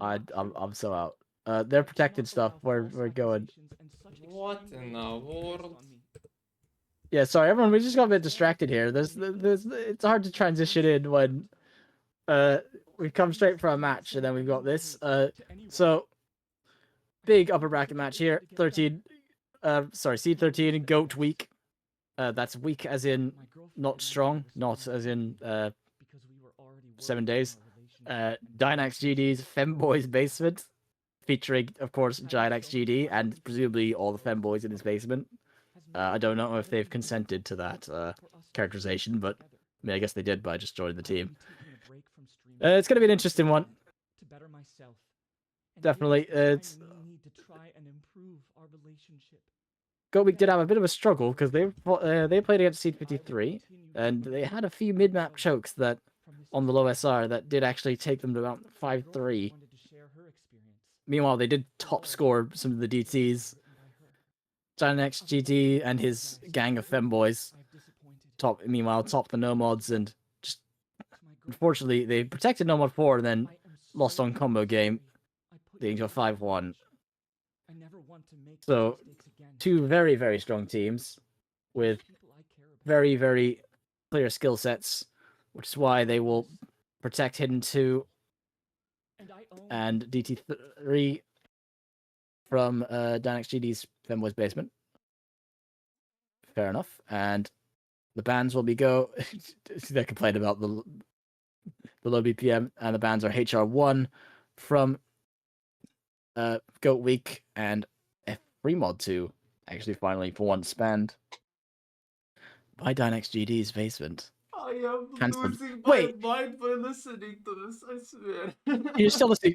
I'm so out. They're protected stuff. We're going. What in the world? Yeah, sorry, everyone. We just got a bit distracted here. It's hard to transition in when we come straight from a match and then we've got this. So big upper bracket match here. 13. Seed 13. Goat week. That's weak as in not strong, not as in 7 days. DynaxGDs Femboys Basement, featuring, of course, DynaxGD and presumably all the femboys in his basement. I don't know if they've consented to that characterization, but I mean, I guess they did by just joining the team. It's going to be an interesting one. Definitely. Goat Week did have a bit of a struggle because they played against Seed 53, and they had a few mid-map chokes that on the low SR that did actually take them to about 5-3. Meanwhile, they did top score some of the DTs. DynaxGD and his gang of femboys top the Nomads, and just unfortunately they protected Nomad 4 and then lost on combo game, leading to a 5-1. So two very, very strong teams with very, very clear skill sets, which is why they will protect Hidden 2 and DT3 from DynaxGDs Femboys Basement. Fair enough. And the bans will be go. They complained about the low BPM, and the bans are HR1 from Goat Week and F3 2, actually finally for once banned by DynaxGDs Basement. I am Cancelled. losing my mind by listening to this, I swear. You're still listening.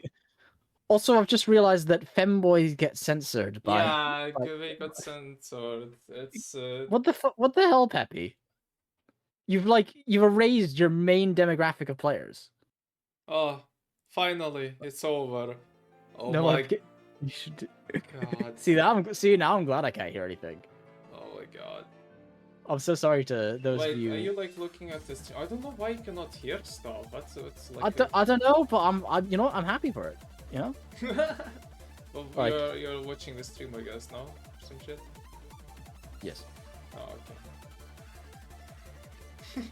Also, I've just realized that femboys get censored by. Yeah, they got censored. It's What the hell, Peppy? You've erased your main demographic of players. Oh, finally, it's over. Oh no, my you should. God. See, now I'm glad I can't hear anything. Oh my God. I'm so sorry to those of you. Are you looking at this? I don't know why you cannot hear stuff. It's like. I don't know, but I'm happy for it. You know. Well, you're watching the stream, I guess, no? Some shit. Yes. Oh, okay.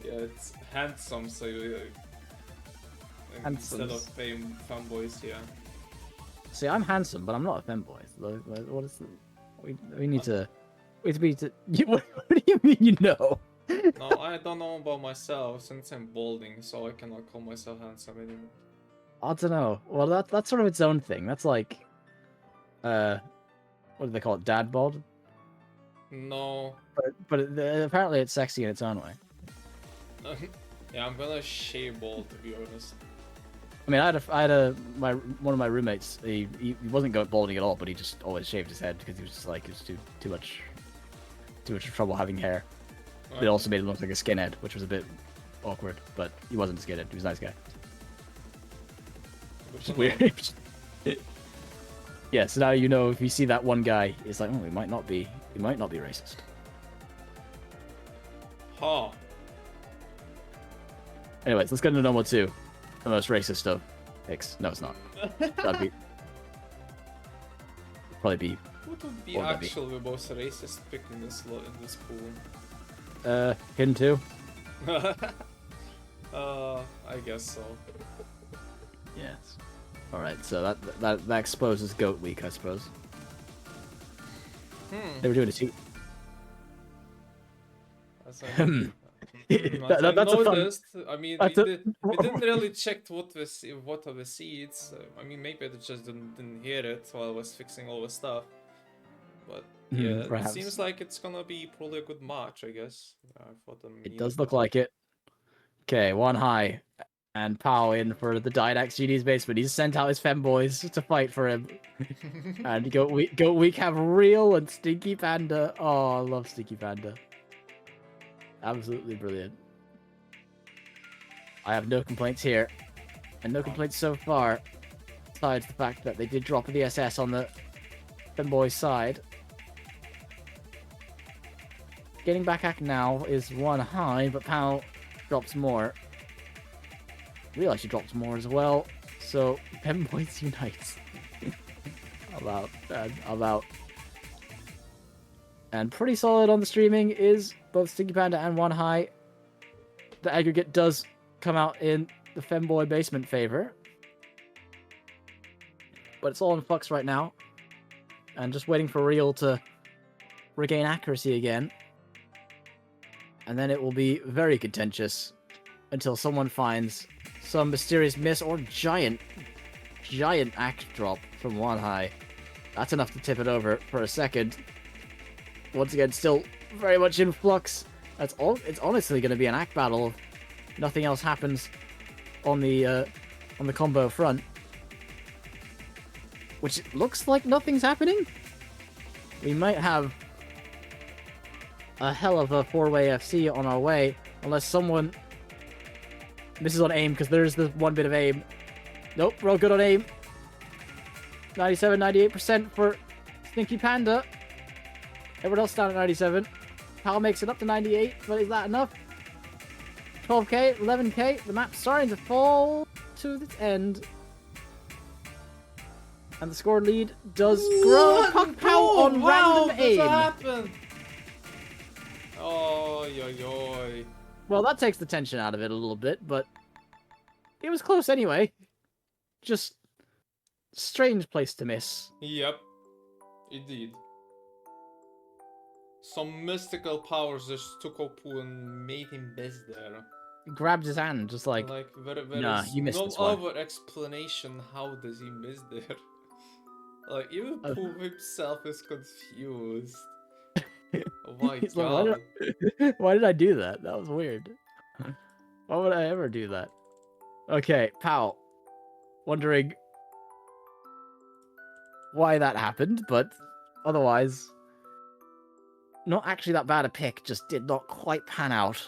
Yeah, it's handsome, so you. Instead of fanboys, yeah. See, I'm handsome, but I'm not a femboy. What is the? We need to. What do you mean you know? No, I don't know about myself since I'm balding, so I cannot call myself handsome anymore. I don't know. Well, that's sort of its own thing. That's like, what do they call it? Dad bald? No. But apparently it's sexy in its own way. Yeah, I'm gonna shave bald, to be honest. I mean, one of my roommates. He wasn't balding at all, but he just always shaved his head because he was just like, it was too much trouble having hair. It also made him look like a skinhead, which was a bit awkward. But he wasn't a skinhead. He was a nice guy. Which is weird. Yeah. So now you know if you see that one guy, it's like, oh, he might not be racist. Huh. Anyways, let's get into normal 2. The most racist of picks. No, it's not. That'd probably be. What would be actually the most racist pick in this pool? Hidden 2. I guess so. Yes. All right. So that exposes Goat Week, I suppose. They were doing a 2. That's noticed. I mean, we didn't really check what are the seeds. I mean, maybe they just didn't hear it while I was fixing all the stuff. But yeah, it seems like it's gonna be probably a good match, I guess. It does look like it. Okay, one high. And Pow in for the DynaxGDs Basement. He's sent out his femboys to fight for him. And Goat Week have Real and Stinky Panda. Oh, I love Stinky Panda. Absolutely brilliant. I have no complaints here. And no complaints so far. Besides the fact that they did drop the SS on the femboy side. Getting back now is one high, but Pow drops more. Real actually drops more as well. So, Femboys unite. About. And pretty solid on the streaming is both Stinky Panda and One High. The aggregate does come out in the Femboy Basement favor. But it's all in flux right now. And just waiting for Real to regain accuracy again. And then it will be very contentious until someone finds some mysterious miss or giant act drop from One High. That's enough to tip it over for a second. Once again, still very much in flux. It's honestly going to be an act battle if nothing else happens on the combo front. Which looks like nothing's happening. We might have a hell of a 4-way FC on our way, unless someone misses on aim, because there's the one bit of aim. Nope, we're all good on aim. 97, 98% for Stinky Panda. Everyone else down at 97. Pal makes it up to 98, but is that enough? 12k, 11k, the map's starting to fall to its end. And the score lead does grow. Puck Pow on random aim. Happen? Oh, yo. Well, that takes the tension out of it a little bit, but it was close anyway. Just strange place to miss. Yep, indeed. Some mystical powers just took Oppo and made him miss there. Grabbed his hand, just like nah, you missed this one. No other explanation. How does he miss there? Like, even Pooh himself is confused. Oh my god. Like, why did I do that? That was weird. Why would I ever do that? Okay, Pal. Wondering why that happened, but otherwise, not actually that bad a pick, just did not quite pan out.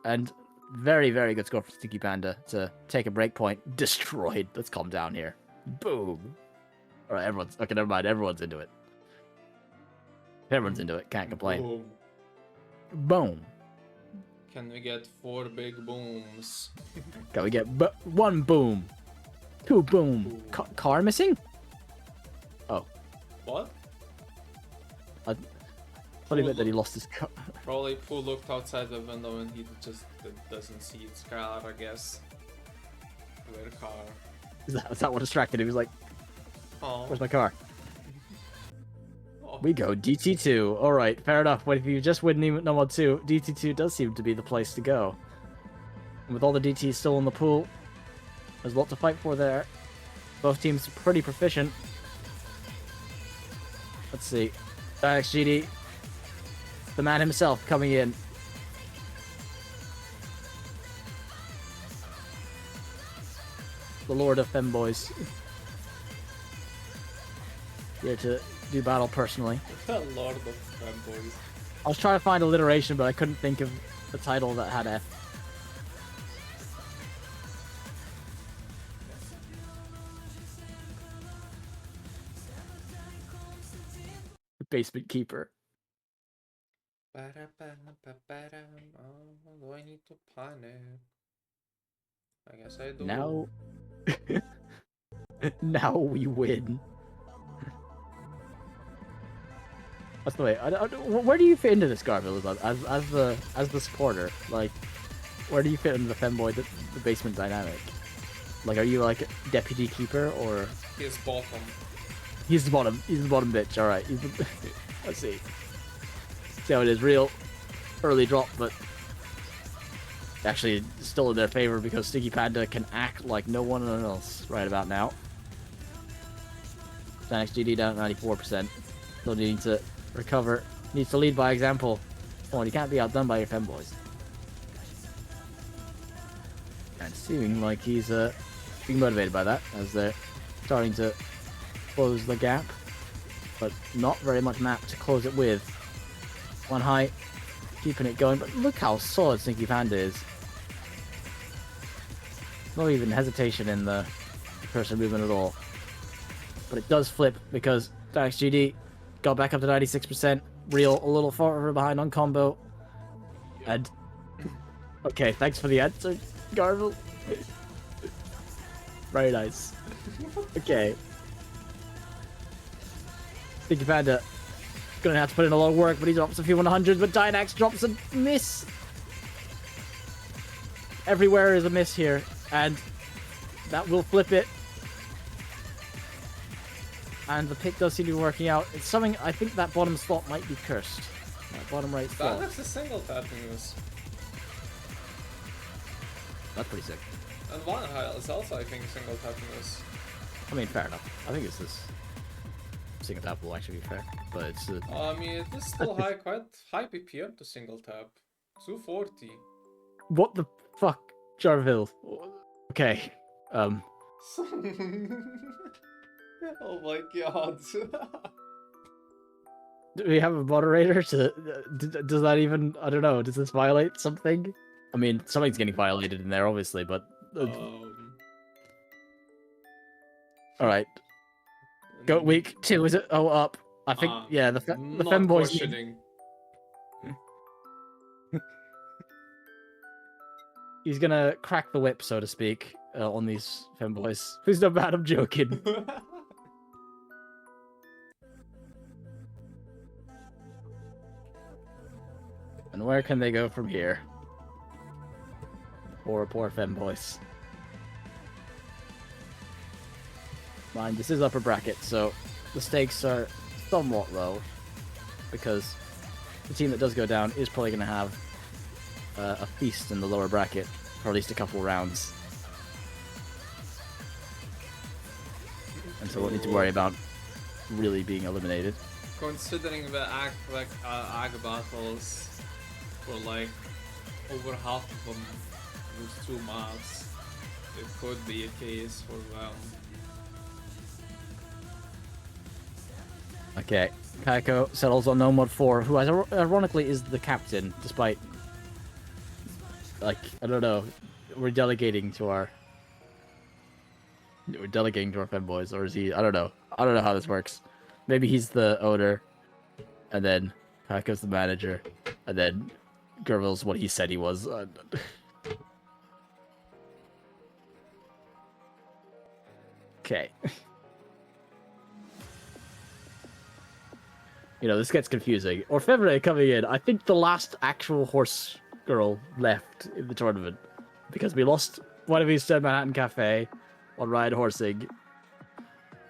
And very, very good score for Stinky Panda to take a break point. Destroyed. Let's calm down here. Boom. Alright, everyone's... Okay, never mind. Everyone's into it. Everyone's into it. Can't complain. Boom. Boom. Can we get 4 big booms? Can we get 1 boom? 2 boom. Car missing? Oh. What? I thought he meant that he lost his car. Probably Pooh looked outside the window and he just doesn't see his car, I guess. Where car? Is that what distracted him? He was like, oh. Where's my car? We go DT2. Alright, fair enough. But if you just win number 2, DT2 does seem to be the place to go. And with all the DTs still in the pool, there's a lot to fight for there. Both teams pretty proficient. Let's see. DynaxGD, the man himself, coming in. The Lord of Femboys. Here to do battle personally. The Lord of Femboys. I was trying to find alliteration, but I couldn't think of a title that had F. Basement Keeper. Oh, do I need to panic? I guess I do. Now... now we win. That's the way. Where do you fit into this, Garfield, as the supporter? Like, where do you fit into the Femboy, the basement dynamic? Like, are you like deputy keeper or? He's bottom. He's the bottom. He's the bottom bitch. All right. Let's see. See how it is. Real early drop, but actually still in their favor because Stinky Panda can act like no one else right about now. DynaxGD down at 94%. Still needing to recover. Needs to lead by example. Oh, and you can't be outdone by your Femboys. And seeming like he's being motivated by that as they're starting to close the gap, but not very much map to close it with. One high, keeping it going, but look how solid Stinky Panda is. No even hesitation in the cursor movement at all. But it does flip because DynaxGD got back up to 96%. Real a little farther behind on combo. And okay, thanks for the answer, Garfield. Very nice. Okay. Thinking Panda gonna have to put in a lot of work, but he drops a few 100s, but Dynax drops a miss. Everywhere is a miss here, and that will flip it. And the pick does seem to be working out. It's something, I think that bottom slot might be cursed. That bottom right slot. That's a single tapping this. That's pretty sick. And one high is also, I think, single tapping this. I mean, fair enough. I think it's this single tap will actually be fair, but it's. I mean, it is still high, quite high PPM to single tap. 240. What the fuck, Jarville? Okay. Oh my god. Do we have a moderator to... does that even... I don't know, does this violate something? I mean, something's getting violated in there, obviously, but... Alright. Go week 2, is it? Oh, up. I think, yeah, the Femboys... He's gonna crack the whip, so to speak, on these Femboys. Please don't bad, I'm joking. And where can they go from here? Poor Femboys. Mind, this is upper bracket, so the stakes are somewhat low, because the team that does go down is probably going to have a feast in the lower bracket for at least a couple rounds. And so we won't need to worry about really being eliminated. Considering the ag battles for like over half of them with 2 maps, it could be a case for them. Okay, Kaiko settles on No Mod 4, who ironically is the captain, despite, like, I don't know, we're delegating to our Femboys, or is he? I don't know how this works. Maybe he's the owner, and then Kaiko's the manager, and then Gervil's what he said he was. Okay. You know, this gets confusing. Orfevre coming in. I think the last actual horse girl left in the tournament, because we lost one of these Manhattan Cafe on Ryan Horsing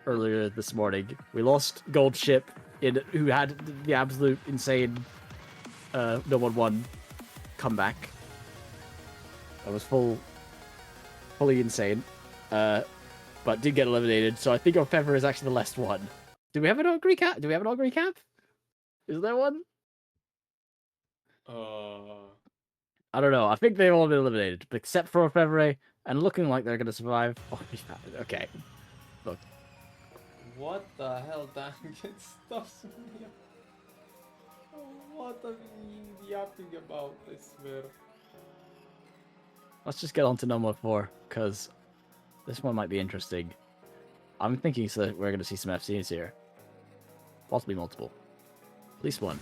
earlier this morning. We lost Gold Ship, who had the absolute insane No 1-1 comeback. That was fully insane, but did get eliminated. So I think Orfevre is actually the last one. Do we have an Ogre cap? Is there one? I don't know. I think they've all been eliminated, except for Orfevre, and looking like they're going to survive. Oh, okay. Look. What the hell, Dan? Get stuff. What are you yapping about, I swear? Let's just get on to No Mod 4, because this one might be interesting. I'm thinking so that we're going to see some FCs here. Possibly multiple. At least one.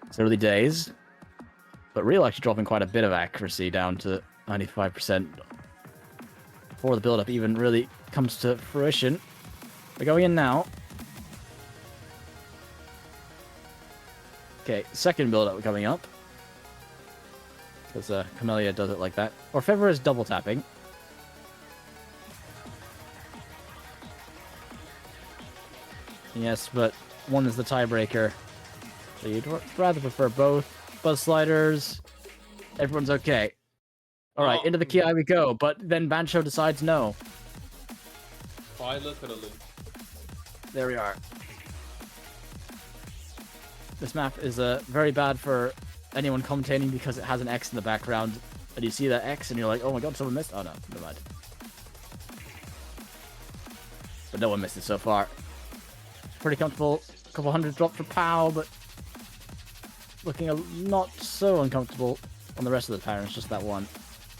It's early days, but Real actually dropping quite a bit of accuracy down to 95% before the build-up even really comes to fruition. We're going in now. Okay, second build-up coming up. Because Camellia does it like that. Orfevre is double tapping. Yes, but one is the tiebreaker. So you'd rather prefer both. Buzz sliders. Everyone's okay. Alright, into the Ki we go, but then Bancho decides no. Quite literally. There we are. This map is very bad for anyone commentating because it has an X in the background, and you see that X and you're like, oh my god, someone missed. Oh no, never mind. But no one missed it so far. Pretty comfortable. A couple hundred dropped for POW, but looking not so uncomfortable on the rest of the patterns, just that one.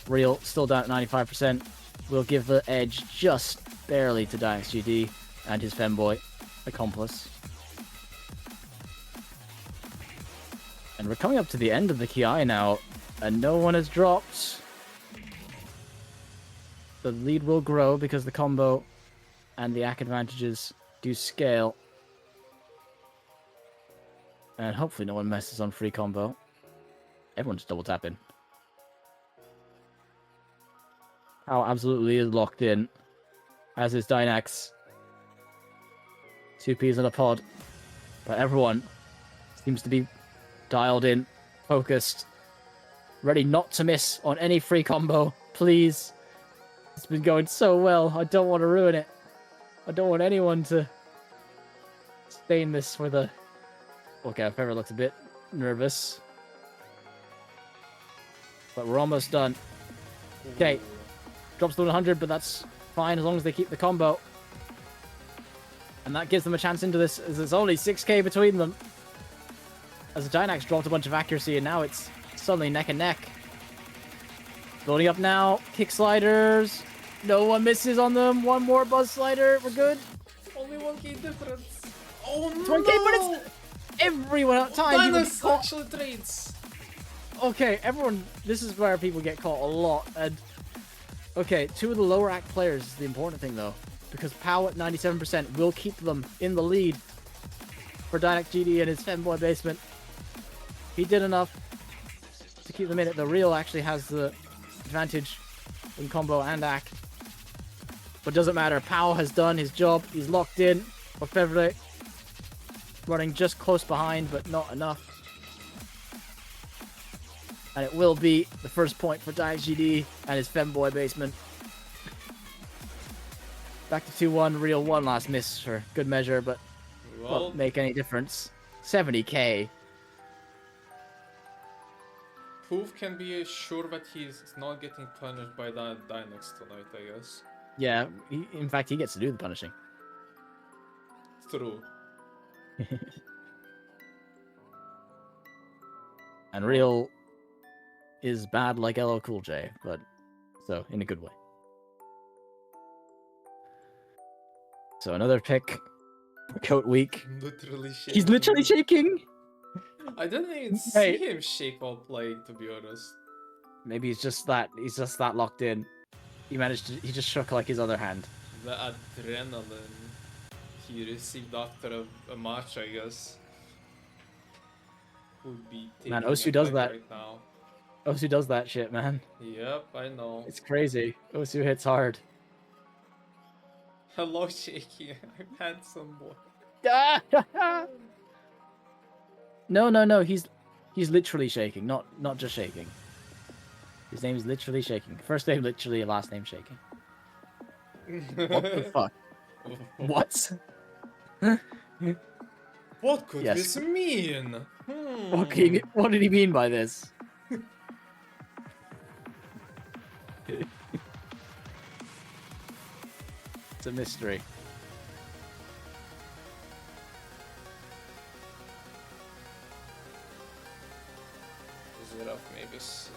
Real still down at 95%. Will give the edge just barely to DynaxGD and his Femboy accomplice. And we're coming up to the end of the Ki now, and no one has dropped. The lead will grow because the combo and the AC advantages do scale. And hopefully no one messes on free combo. Everyone's double tapping. Power absolutely is locked in, as is Dynax. 2 Ps in a pod. But everyone seems to be dialed in, focused, ready not to miss on any free combo. Please. It's been going so well. I don't want to ruin it. I don't want anyone to stain this with a... Okay, Fever looks a bit nervous. But we're almost done. Okay. Drops to 100, but that's fine as long as they keep the combo. And that gives them a chance into this, as there's only 6k between them. As the Dynax dropped a bunch of accuracy, and now it's suddenly neck and neck. Building up now. Kick sliders. No one misses on them. One more buzz slider. We're good. Only 1k difference. Oh no! 1k, but it's everyone at time. Dynax actually trades. Okay, everyone. This is where people get caught a lot. And okay, 2 of the lower act players is the important thing though, because POW at 97% will keep them in the lead for DynaxGD and his Femboy Basement. He did enough to keep them in it. The Real actually has the advantage in combo and act. But doesn't matter. POW has done his job. He's locked in. Orfevre running just close behind, but not enough. And it will be the first point for DynaxGD and his Femboy Basement. Back to 2-1. Real one last miss for good measure, but won't make any difference. 70k. Poof can be sure that he's not getting punished by that Dynax tonight, I guess. Yeah, in fact, he gets to do the punishing. True. And Real is bad like LL Cool J, but so in a good way. So another pick for Coat Week. Literally shaking. He's literally shaking. I didn't even see him shake while playing, to be honest. Maybe he's just that locked in. He just shook like his other hand. The adrenaline he received after a match, I guess, would be taking man, Osu does that right now. Osu does that shit, man. Yep, I know. It's crazy. Osu hits hard. Hello, Shaky. I'm handsome boy. No. He's literally shaking, not just shaking. His name is literally shaking. First name literally, last name shaking. What the fuck? What? What could this mean? What did he mean by this? It's a mystery. Is it up? Maybe it's...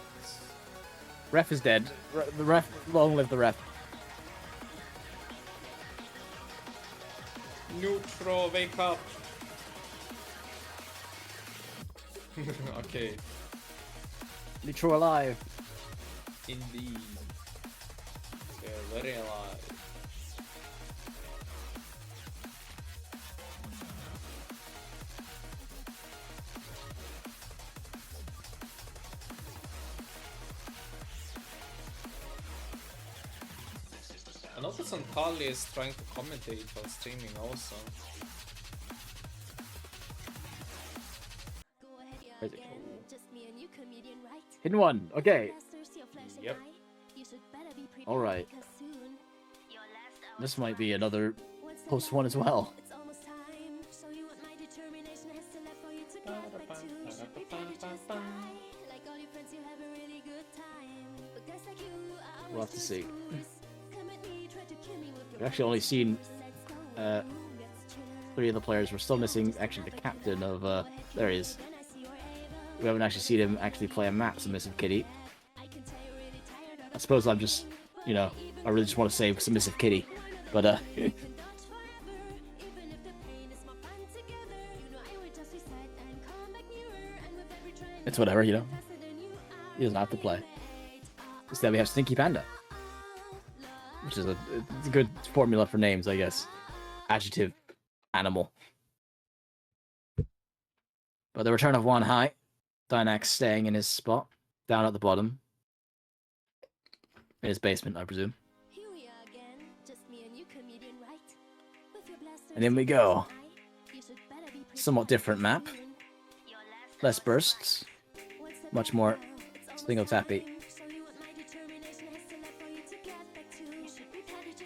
Ref is dead. The ref, long live the ref. Neutral, wake up. Okay. Neutral alive. Indeed. They're very alive. I know that Santali is trying to commentate while streaming also. Hidden one, okay. Yep. Alright. This might be another post one as well. We'll have to see. We've actually only seen 3 of the players. We're still missing actually the captain of there he is. We haven't actually seen him actually play a map, Submissive Kitty. I suppose I'm just, you know, I really just want to say Submissive Kitty, but It's whatever, you know. He doesn't have to play. Instead, we have Stinky Panda, which is it's a good formula for names, I guess. Adjective, animal. But the return of one high. Dynax staying in his spot, down at the bottom. In his basement, I presume. And in we go. Somewhat different map. Less bursts. Much more single tappy.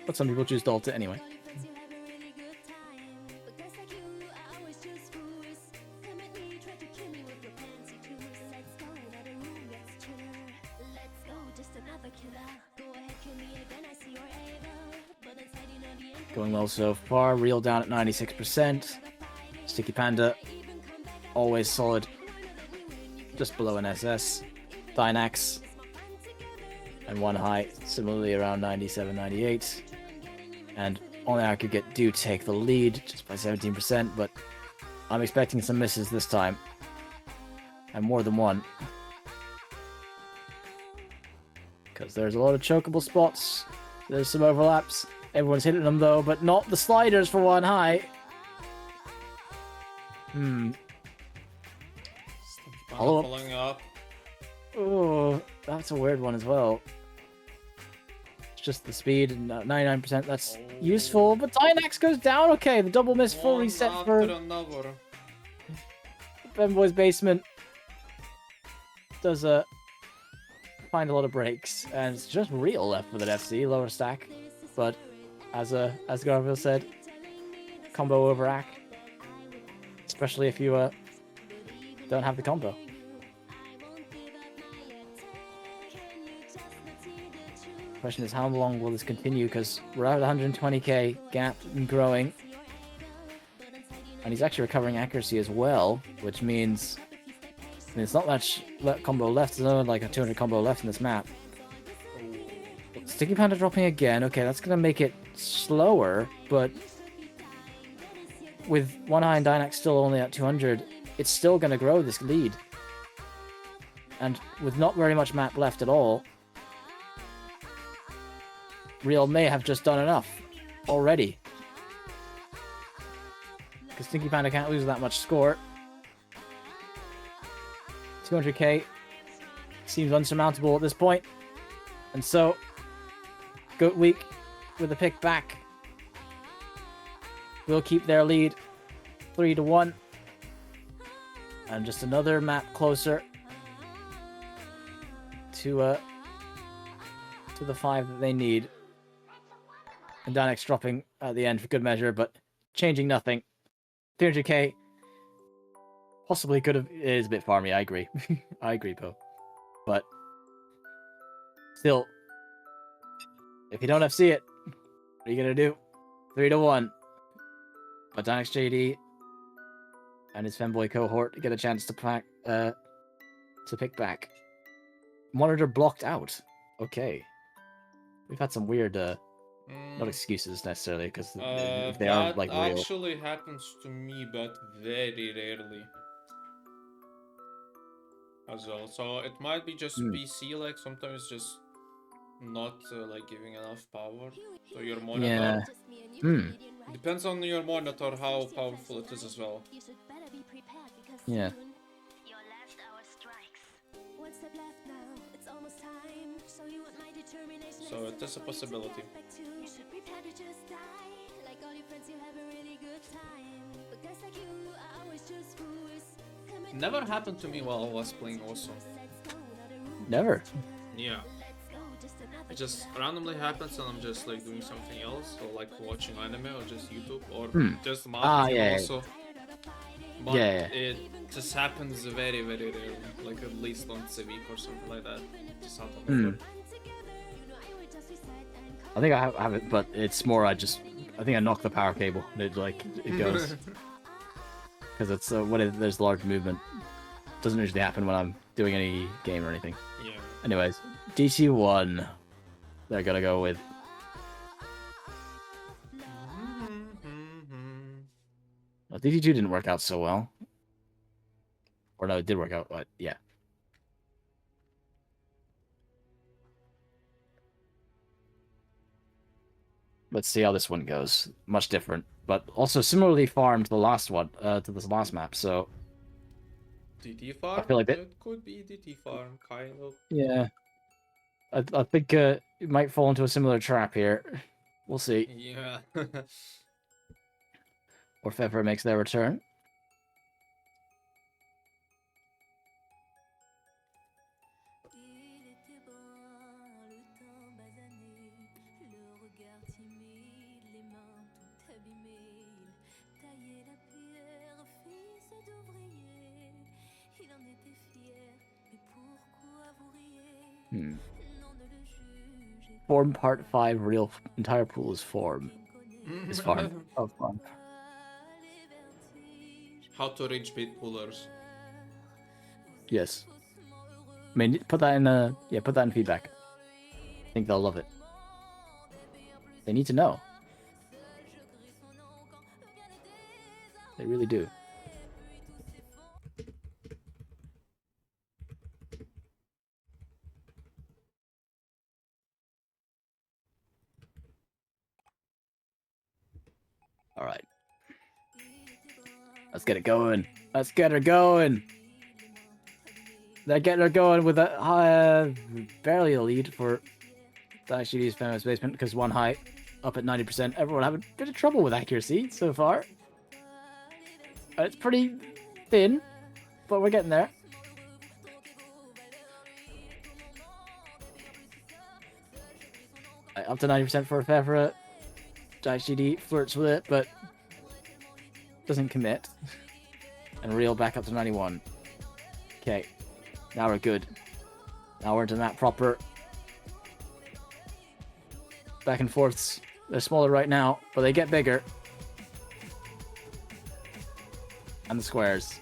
But some people choose to ult it anyway. Going well so far. Real down at 96%. Sticky Panda, always solid. Just below an SS. Dynax. And one high, similarly around 97, 98. And only I could get do take the lead just by 17%, but I'm expecting some misses this time. And more than one. Because there's a lot of chokeable spots. There's some overlaps. Everyone's hitting them though, but not the sliders for one high. Following up. Oh, that's a weird one as well. It's just the speed and 99%. That's useful, but Dynax goes down. Okay, the double miss, full reset for Femboys Basement. Does find a lot of breaks, and it's just Real left with an FC, lower stack. But as Garfield said, combo over rack, especially if you don't have the combo. Question is, how long will this continue? Because we're at 120k gap and growing, and he's actually recovering accuracy as well, which means it's not much combo left. There's only like a 200 combo left in this map. Sticky Panda dropping again. Okay, that's gonna make it slower, but with one high and Dynax still only at 200, it's still gonna grow this lead. And with not very much map left at all, Real may have just done enough already. Because Stinky Panda can't lose that much score. 200k seems unsurmountable at this point. And so, Goat Week with a pick back will keep their lead 3-1. And just another map closer to the 5 that they need. And Dynax dropping at the end for good measure, but changing nothing. 300k possibly could have. It is a bit farmy, I agree. I agree, Poe. But still, if you don't FC it, what are you gonna do? 3-1. But DynaxGD and his Femboy cohort get a chance to pick back. Monitor blocked out. Okay. We've had some weird, not excuses necessarily, because if they are like real. That actually happens to me, but very rarely as well. So it might be just PC, like sometimes just not like giving enough power to your monitor. Yeah. Depends on your monitor how powerful it is as well. Yeah. So it is a possibility. Never happened to me while I was playing also. Never. Yeah. It just randomly happens and I'm just like doing something else, or like watching anime or just YouTube or just marketing also. But it just happens very, very rarely, like at least once a week or something like that. Just out of nowhere. I think I have it, but it's more I think I knock the power cable. It goes because it's there's large movement. Doesn't usually happen when I'm doing any game or anything. Yeah. Anyways, DT1. They're gonna go with. Well, DT2 didn't work out so well. Or no, it did work out, but yeah. Let's see how this one goes. Much different, but also similarly farmed to the last one, to this last map. So DT farm? I feel like it could be DT farm, kind of. Yeah, I think it might fall into a similar trap here. We'll see. Yeah. Or if ever makes their return. Form part 5 real entire pool is form. Is farm. Of farm. How to reach bait pullers. Yes. I mean, put that in put that in feedback. I think they'll love it. They need to know. They really do. All right. Let's get it going. Let's get her going. They're getting her going with a barely a lead for DynaxGDs Femboys Basement because one high up at 90%. Everyone having a bit of trouble with accuracy so far. It's pretty thin, but we're getting there. Up to 90% for Fevra. DynaxGD flirts with it, but doesn't commit. And Real back up to 91. Okay, now we're good. Now we're into the map proper. Back and forths. They're smaller right now, but they get bigger. And the squares.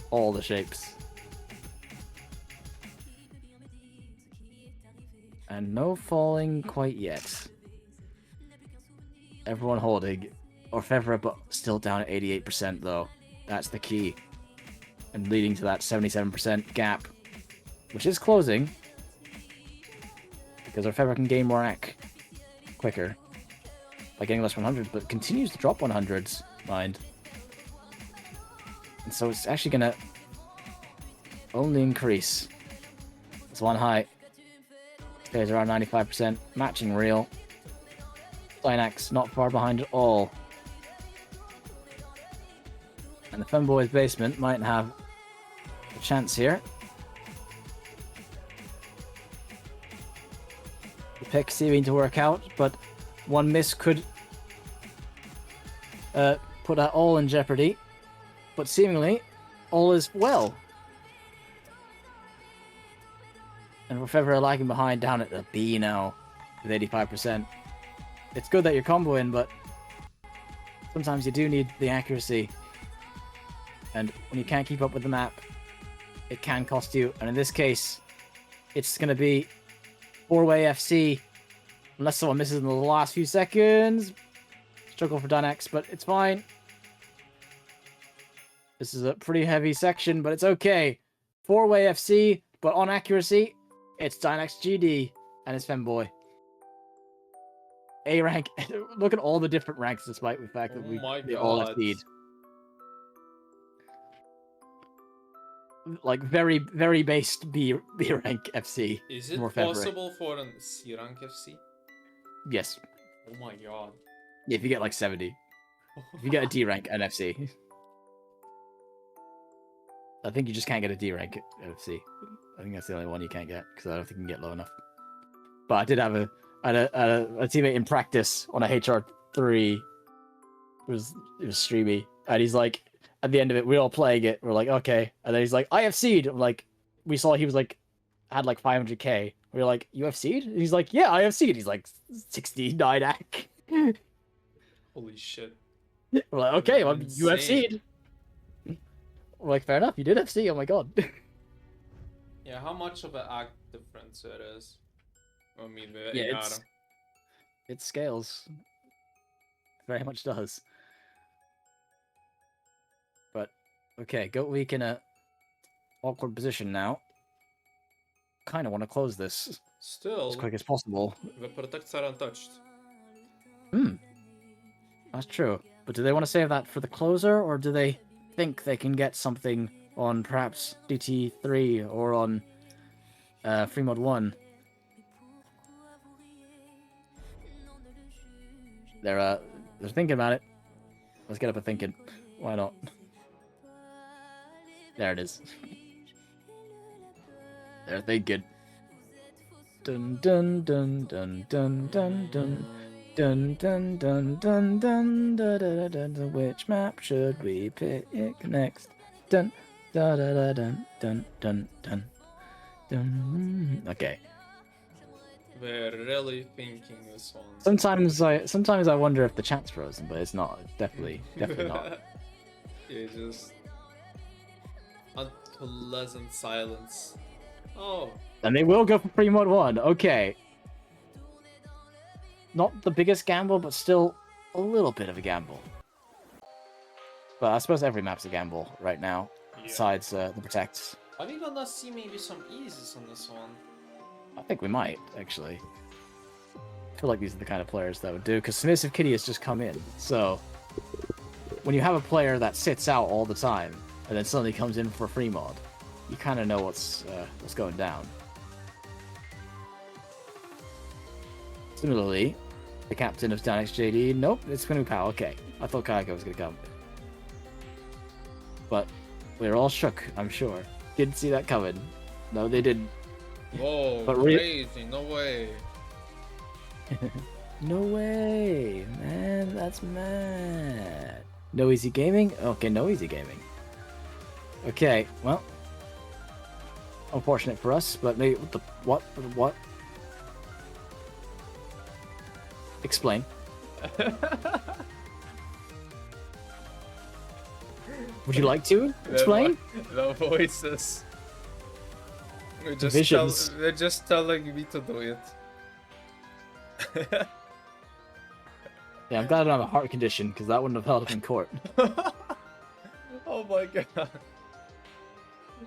All the shapes. And no falling quite yet. Everyone holding. Orfevra, but still down at 88% though. That's the key. And leading to that 77% gap. Which is closing. Because Orfevra can gain more AC quicker. By getting less 100s, but continues to drop 100s, mind. And so it's actually gonna only increase. It's one high. Stays around 95%, matching Real. Dynax not far behind at all. And the Femboys Basement might have a chance here. The pick seeming to work out, but one miss could put that all in jeopardy. But seemingly, all is well. And Orfevra lagging behind down at a B now with 85%. It's good that you're comboing, but sometimes you do need the accuracy. And when you can't keep up with the map, it can cost you. And in this case, it's going to be 4-way FC. Unless someone misses in the last few seconds. Struggle for Dynax, but it's fine. This is a pretty heavy section, but it's okay. 4-way FC, but on accuracy, it's DynaxGD and his Femboy. A rank. Look at all the different ranks, despite the fact that they all exceed. Like very, very based B rank FC. Is it possible for a C rank FC? Yes. Oh my god. Yeah, if you get like 70. If you get a D rank NFC. I think you just can't get a D rank NFC. I think that's the only one you can't get because I don't think you can get low enough. But I did have a teammate in practice on a HR3. It was streamy, and he's like, at the end of it, we're all playing it. We're like, okay, and then he's like, I FC'd. I'm like, we saw he was like, had like 500k. We were like, you FC'd? And he's like, yeah, I FC'd. He's like 69 AC. Holy shit. We're like, okay, well, you FC'd. We're like, fair enough, you did FC. Oh my god. Yeah, how much of an AC difference it is? I mean, yeah, it scales. Very much does. But okay, Goat Week in a awkward position now. Kind of want to close this. Still, as quick as possible. The protects are untouched. That's true. But do they want to save that for the closer, or do they think they can get something on perhaps DT3 or on Free Mod 1? They're thinking about it. Let's get up and thinking. Why not? There it is. They're thinking. Dun dun dun dun dun dun dun. Dun dun dun dun dun dun dun dun dun. Which map should we pick next? Dun dun dun dun dun dun dun dun. Okay. They're really thinking this one. Sometimes I wonder if the chat's frozen, but it's not. It's definitely not. It's just unpleasant silence. Oh. And they will go for Free Mod 1. Okay. Not the biggest gamble, but still a little bit of a gamble. But I suppose every map's a gamble right now, besides the Protects. Are we gonna see maybe some eases on this one? I think we might, actually. I feel like these are the kind of players that would do, because Submissive Kitty has just come in. So, when you have a player that sits out all the time, and then suddenly comes in for a free mod, you kind of know what's going down. Similarly, the captain of DynaxGD, nope, it's going to be Pal. Okay, I thought Kayako was going to come. But we're all shook, I'm sure. Didn't see that coming. No, they didn't. Whoa, but crazy, no way. No way, man, that's mad. No easy gaming? Okay, no easy gaming. Okay, well. Unfortunate for us, but maybe, what? Explain. Would you like to explain? The voices. They're just telling me to do it. Yeah, I'm glad I don't have a heart condition, because that wouldn't have held up in court. Oh my god.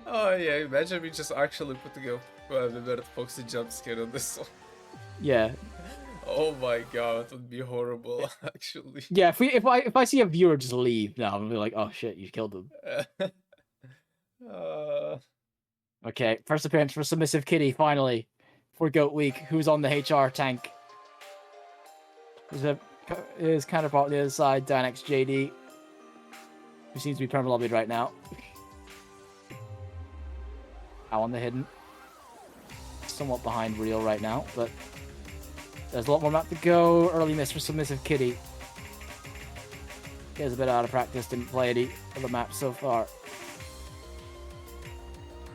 Oh yeah, imagine me just actually putting a very foxy jump scare on this one. Yeah. Oh my god, it would be horrible, actually. Yeah, if I see a viewer just leave now, I'm gonna be like, oh shit, you killed him. Okay, first appearance for Submissive Kitty, finally. For Goat Week, who's on the HR tank. His counterpart on the other side, DynaxGD, who seems to be perma-lobbied right now. How on the hidden. Somewhat behind Real right now, but there's a lot more map to go. Early miss for Submissive Kitty. He has a bit out of practice, didn't play any of the maps so far.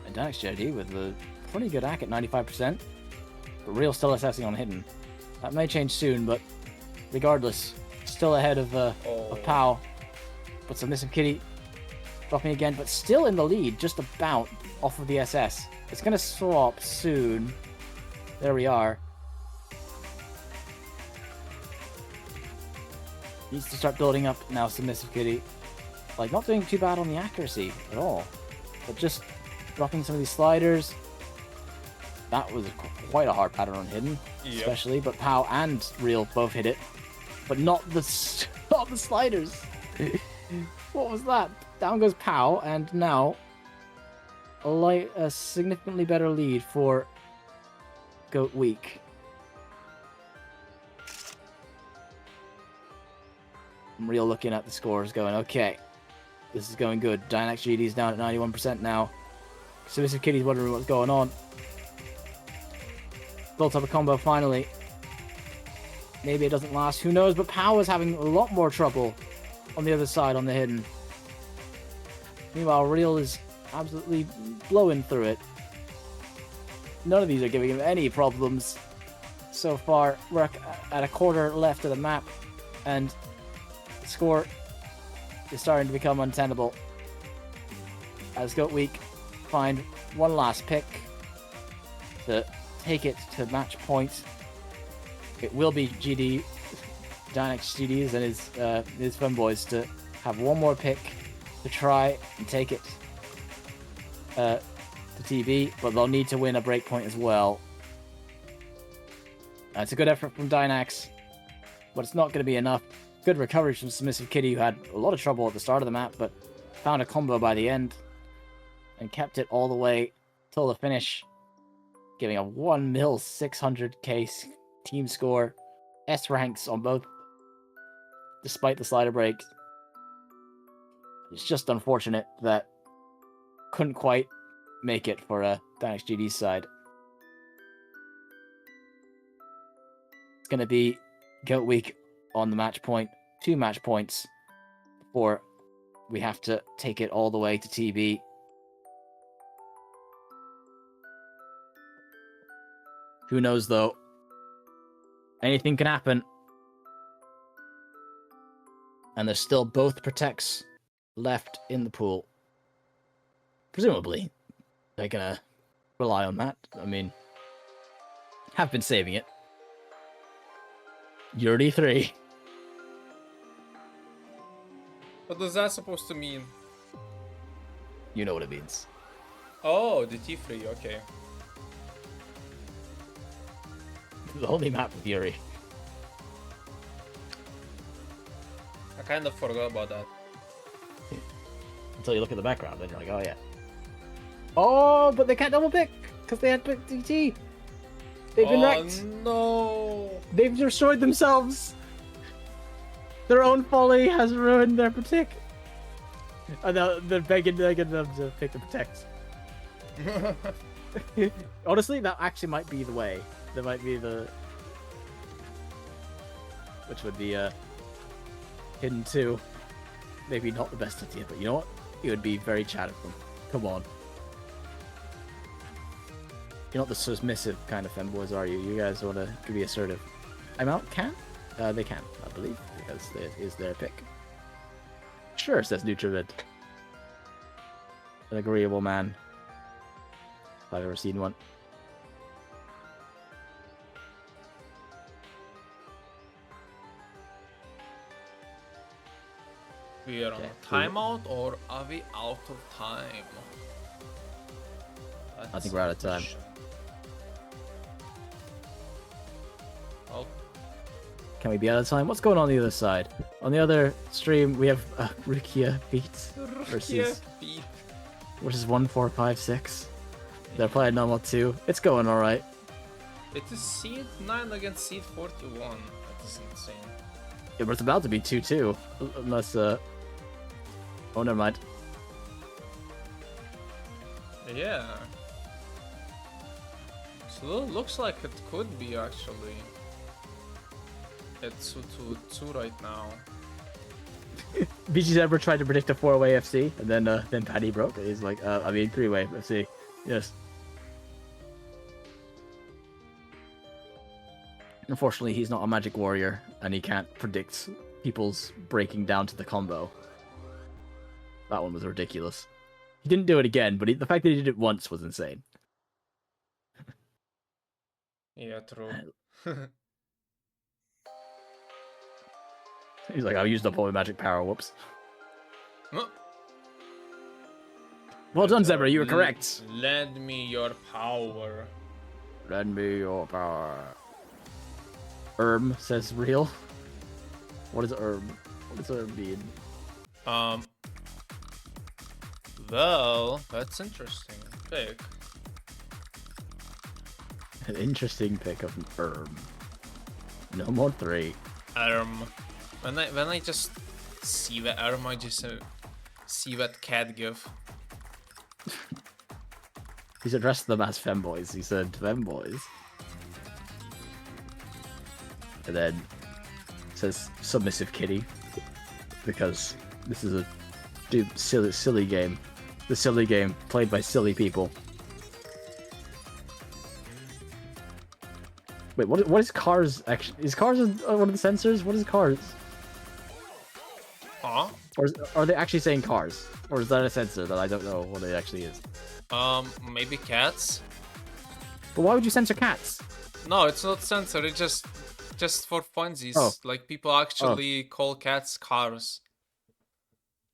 And DynaxGD with a pretty good hack at 95%. But Real still assessing on hidden. That may change soon, but regardless, still ahead of Pow. But Submissive Kitty dropping again, but still in the lead, just about off of the SS. It's going to swap soon. There we are. Needs to start building up now, Submissive Kitty. Like, not doing too bad on the accuracy at all. But just dropping some of these sliders. That was quite a hard pattern on hidden, especially. But Pow and Real both hit it. But not the sliders. What was that? Down goes Pow, and now a significantly better lead for Goat Week. I'm Real looking at the scores going, okay, this is going good. DynaxGD's down at 91% now. Submissive Kitty's wondering what's going on. Built up a combo finally. Maybe it doesn't last, who knows, but Pow is having a lot more trouble on the other side on the hidden. Meanwhile, Real is absolutely blowing through it. None of these are giving him any problems so far. We're at a quarter left of the map, and the score is starting to become untenable. As Goat Week find one last pick to take it to match point. It will be DynaxGDs and his Femboys to have one more pick to try and take it to TV, but they'll need to win a breakpoint as well. That's a good effort from Dynax, but it's not going to be enough. Good recovery from Submissive Kitty, who had a lot of trouble at the start of the map, but found a combo by the end and kept it all the way till the finish, giving a 1 mil 600k team score, S ranks on both, despite the slider break. It's just unfortunate that couldn't quite make it for DynaxGD's side. It's going to be GOAT week on the match point, 2 match points before we have to take it all the way to TB. Who knows, though? Anything can happen. And there's still both protects left in the pool. Presumably, they're gonna rely on that. I mean, have been saving it. Yuri 3. What is that supposed to mean? You know what it means. Oh, the T3, okay. The only map with Yuri. I kind of forgot about that. Until you look at the background, then you're like, oh yeah. Oh, but they can't double pick because they had picked DT. They've been wrecked. No! They've destroyed themselves. Their own folly has ruined their protect. And they're begging them to pick the protect. Honestly, that actually might be the way. That might be the... Which would be hidden 2. Maybe not the best idea, but you know what? It would be very charitable. Come on. You're not the submissive kind of femboys, are you? You guys want to be assertive. I'm out? Can? They can, I believe, because it is their pick. Sure, says Nutravid. An agreeable man. If I've ever seen one. We are on a timeout, or are we out of time? I think we're out of time. Oh. Can we be out of time? What's going on the other side? On the other stream, we have Rukia Beats versus 1456. They're playing normal 2. It's going alright. It is seed 9 against seed 41. That is insane. Yeah, but it's about to be 2-2. Unless, oh, never mind. Yeah. So it looks like it could be actually. It's 2-2 right now. BG's ever tried to predict a 4-way FC, and then Patty broke it. He's like, I mean 3-way FC. Yes. Unfortunately, he's not a magic warrior, and he can't predict people's breaking down to the combo. That one was ridiculous. He didn't do it again, but the fact that he did it once was insane. Yeah, true. He's like, I've used up all my magic power, whoops. Well done, Zebra, you were correct. Lend me your power. Lend me your power. Says real. What is What does mean? Well, that's interesting. Pick. An interesting pick of No more 3. When I just see the I just see that cat gif. He's addressed them as femboys. He said femboys. And then says submissive kitty, because this is a silly game. The silly game played by silly people. Wait, what is cars actually? Is cars one of the sensors? What is cars? Huh? Or are they actually saying cars? Or is that a sensor that I don't know what it actually is? Maybe cats? But why would you censor cats? No, it's not censor, it's just for funsies. Oh. Like, people actually call cats cars.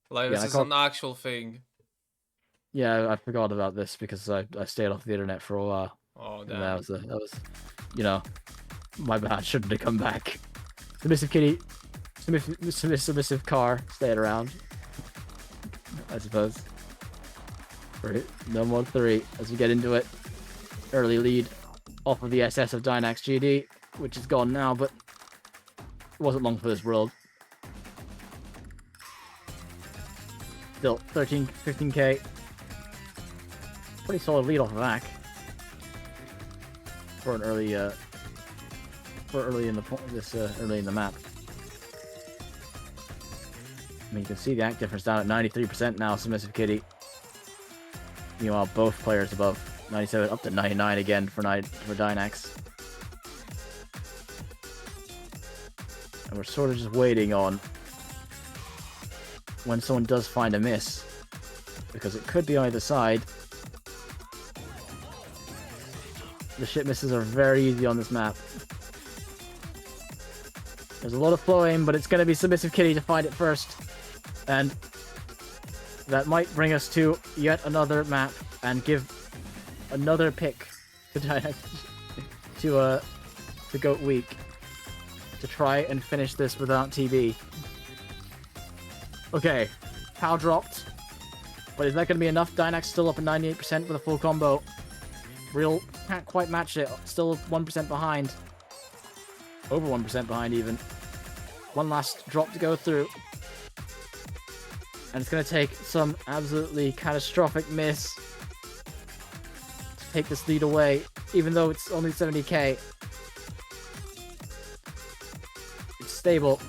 Like, this is an actual thing. Yeah, I forgot about this because I stayed off the internet for a while. Oh, damn. And that was, you know, My bad, shouldn't have come back. Submissive kitty, submissive car, staying around. I suppose. Right, no more 3 as we get into it. Early lead off of the SS of DynaxGD, which is gone now, but it wasn't long for this world. Still, 15k. Pretty solid lead off of Mac. For an early, early in the map. I mean, you can see the act difference down at 93% now, Submissive Kitty. Meanwhile, both players above 97, up to 99 again for Dynax. And we're sort of just waiting on when someone does find a miss, because it could be on either side. The shit misses are very easy on this map. There's a lot of flow aim, but it's going to be Submissive Kitty to find it first. And that might bring us to yet another map and give another pick to Dynax to Goat Week to try and finish this without TB. Okay, POW dropped, but is that going to be enough? Dynax still up at 98% with a full combo. Real can't quite match it. Still 1% behind. Over 1% behind even. One last drop to go through. And it's going to take some absolutely catastrophic miss to take this lead away, even though it's only 70k. It's stable.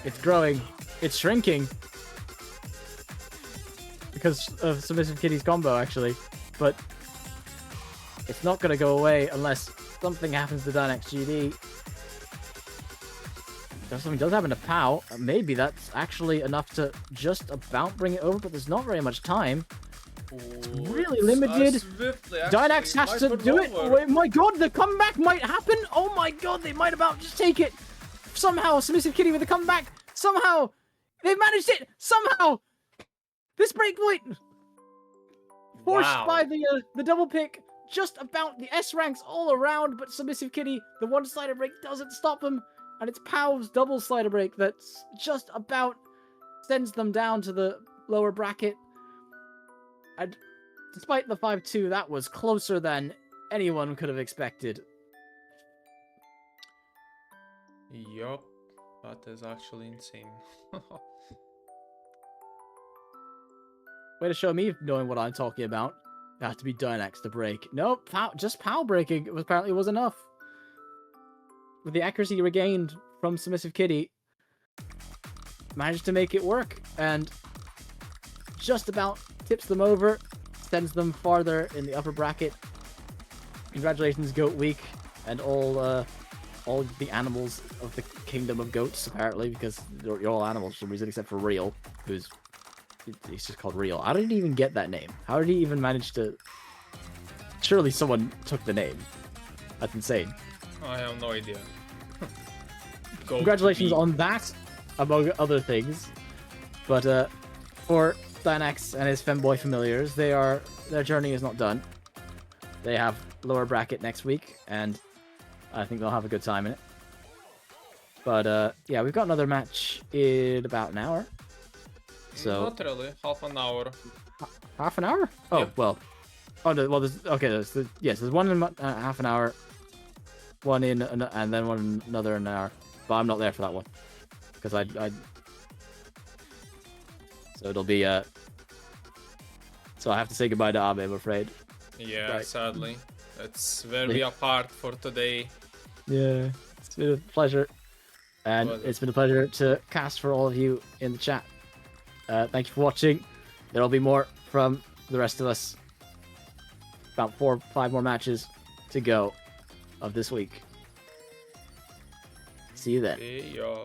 It's growing. It's shrinking. Because of Submissive Kitty's combo, actually. But it's not going to go away unless something happens to DynaxGD. If something does happen to POW, maybe that's actually enough to just about bring it over, but there's not very much time. It's really limited. Dynax has to do it. Oh my god, the comeback might happen. Oh my god, they might about just take it. Somehow, Submissive Kitty with a comeback. Somehow, they've managed it. Somehow, this breakpoint forced by the double pick. Just about the S ranks all around, but Submissive Kitty, the one slider break doesn't stop them. And it's POW's double slider break that's just about sends them down to the lower bracket. And despite the 5-2, that was closer than anyone could have expected. Yup, that is actually insane. Way to show me knowing what I'm talking about. It has to be Dynax to break. Nope, just POW breaking apparently was enough. With the accuracy regained from Submissive Kitty, managed to make it work, and just about tips them over, sends them farther in the upper bracket. Congratulations, Goat Week, and all the animals of the kingdom of goats, apparently, because you're all animals for some reason, except for Real, he's just called Real. I didn't even get that name. How did he even manage to... Surely someone took the name. That's insane. I have no idea. Congratulations on that, among other things. But for Dynax and his femboy familiars, their journey is not done. They have lower bracket next week, and I think they'll have a good time in it. But yeah, we've got another match in about an hour. So not really, half an hour. Half an hour? Oh, yep. Well. Oh, no, well, there's one in half an hour, one in, and then another in an hour. But I'm not there for that one, because I so it'll be so I have to say goodbye to Abe, I'm afraid. Yeah, right. Sadly, that's where we are apart for today. Yeah, it's been a pleasure, and it's been a pleasure to cast for all of you in the chat. Thank you for watching. There'll be more from the rest of us. About 4 or 5 more matches to go of this week. See you then. See ya.